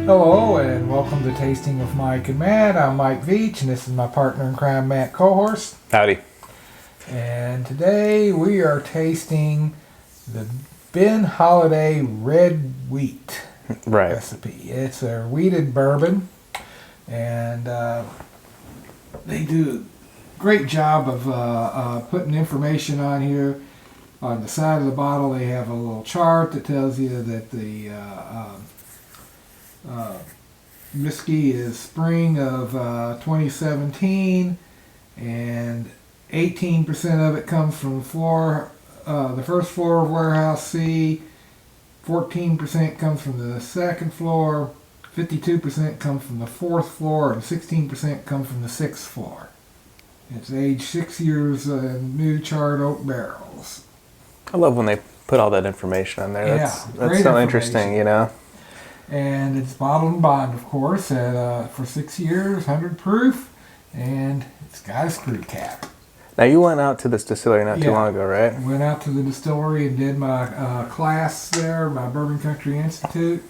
Hello and welcome to Tasting with Mike and Matt. I'm Mike Veach and this is my partner in crime, Matt Kohorst. Howdy. And today we are tasting the Ben Holladay red wheat recipe. It's a wheated bourbon, and they do a great job of putting information on here. On the side of the bottle they have a little chart that tells you that the whiskey is spring of 2017, and 18% of it comes from the first floor of warehouse C, 14% comes from the second floor, 52% comes from the fourth floor, and 16% comes from the sixth floor. It's aged 6 years in new charred oak barrels. I love when they put all that information on there. That's so interesting, you know. And it's bottled and bond, of course, for 6 years, 100 proof, and it's got a screw cap. Now, you went out to this distillery not too long ago, right? I went out to the distillery and did my class there, my Bourbon Country Institute.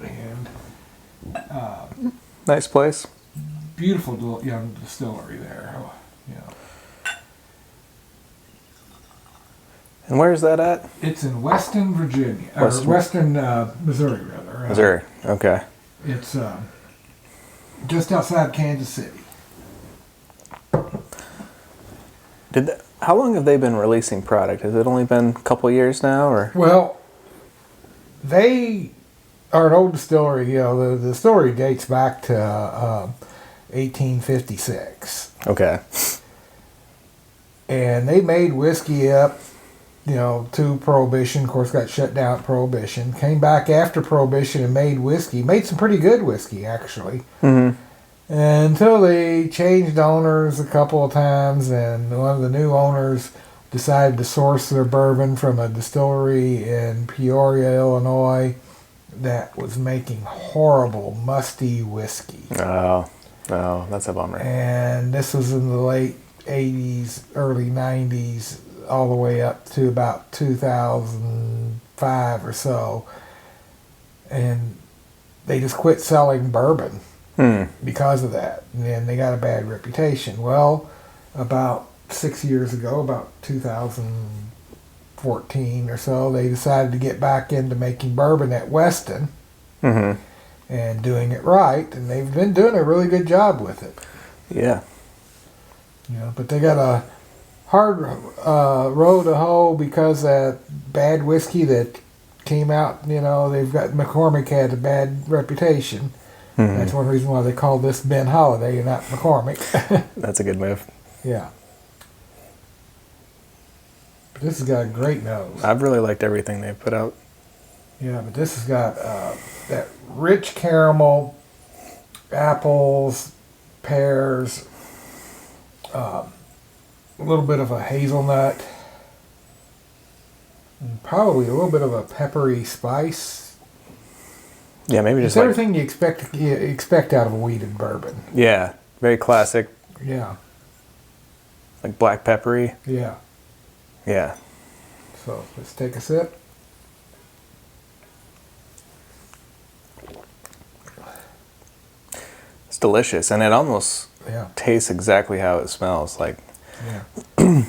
And nice place. Beautiful young distillery there. Yeah. And where's that at? It's in Western Virginia, Western Missouri, rather. Missouri, okay. It's just outside Kansas City. How long have they been releasing product? Has it only been a couple years now, or? Well, they are an old distillery. You know, the distillery dates back to 1856. Okay. And they made whiskey up, you know, to Prohibition. Of course, got shut down at Prohibition. Came back after Prohibition and made whiskey. Made some pretty good whiskey, actually. Mm-hmm. Until they changed owners a couple of times, and one of the new owners decided to source their bourbon from a distillery in Peoria, Illinois, that was making horrible, musty whiskey. Oh, that's a bummer. And this was in the late 80s, early 90s, all the way up to about 2005 or so. And they just quit selling bourbon because of that. And they got a bad reputation. Well, about 6 years ago, about 2014 or so, they decided to get back into making bourbon at Weston and doing it right. And they've been doing a really good job with it. Yeah. You know, but they got a hard row to hoe because that bad whiskey that came out, you know, McCormick had a bad reputation. That's one reason why they call this Ben Holladay and not McCormick. That's a good move. Yeah. But this has got a great nose. I've really liked everything they've put out. Yeah, but this has got that rich caramel, apples, pears, a little bit of a hazelnut, and probably a little bit of a peppery spice. Yeah, maybe just it's everything you expect out of a wheated bourbon. Yeah, very classic. Yeah. Like black peppery. Yeah. Yeah. So let's take a sip. It's delicious, and it almost tastes exactly how it smells. Like, you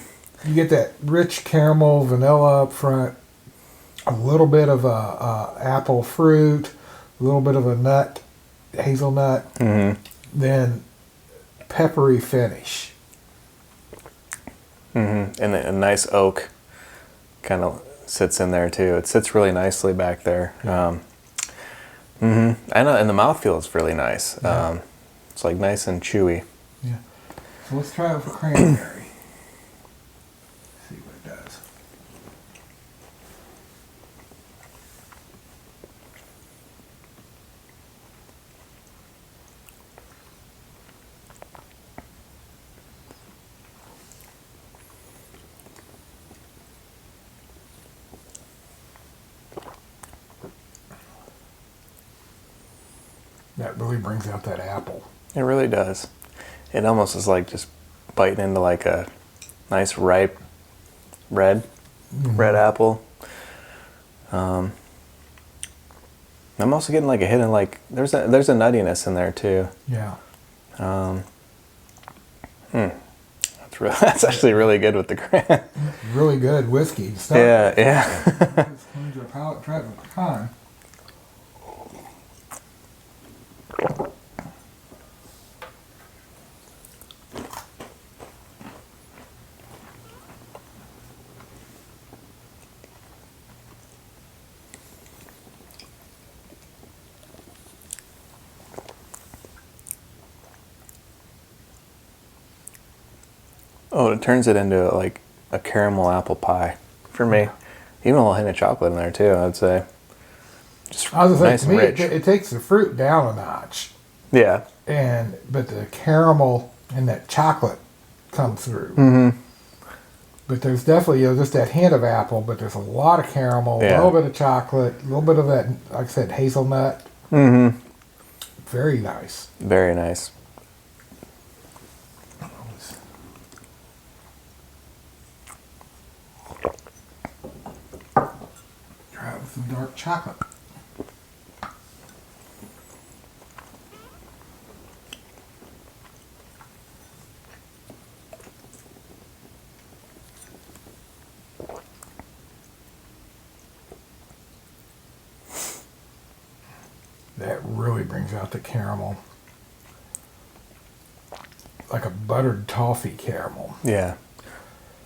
get that rich caramel, vanilla up front, a little bit of apple fruit, a little bit of a nut, hazelnut, then peppery finish. And a nice oak kind of sits in there too. It sits really nicely back there. I know, and the mouthfeel is really nice. It's like nice and chewy. Yeah. So let's try it with cranberry. See what it does. That really brings out that apple. It really does. It almost is like just biting into like a nice ripe red apple. I'm also getting like a hidden like there's a nuttiness in there too. Yeah. That's actually really good with the cran. Really good whiskey. Yeah. Cleanse your palate, try it with pecan. Oh, it turns it into like a caramel apple pie for me. Even a little hint of chocolate in there too, I'd say. Just I was nice to and me, rich. it takes the fruit down a notch, Yeah. but the caramel and that chocolate come through. Mm-hmm. But there's definitely just that hint of apple, but there's a lot of caramel, Yeah. a little bit of chocolate, a little bit of that, like I said, hazelnut. Mm-hmm. Very nice. Very nice. Try it with some dark chocolate. That really brings out the caramel. Like a buttered toffee caramel. Yeah.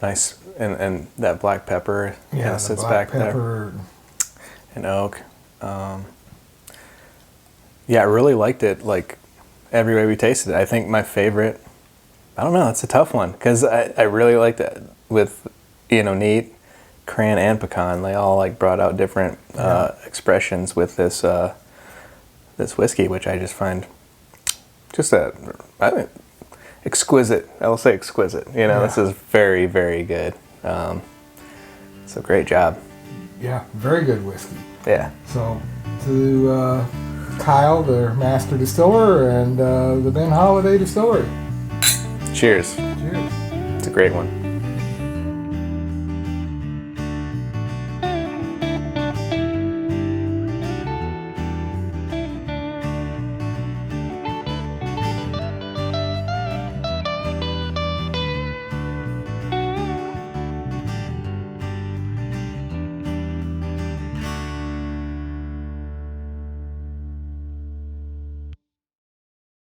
Nice. And that black pepper Yeah, sits black back pepper. there. And oak. Yeah, I really liked it, like, every way we tasted it. I think my favorite, I don't know, it's a tough one, because I really liked it with, neat, cran, and pecan. They all, like, brought out different expressions with this this whiskey, which I just find just I think, exquisite. I'll say exquisite. This is very, very good. So great job. Yeah, very good whiskey. Yeah. So, to Kyle, the master distiller, and the Ben Holladay Distillery. Cheers. Cheers. It's a great one.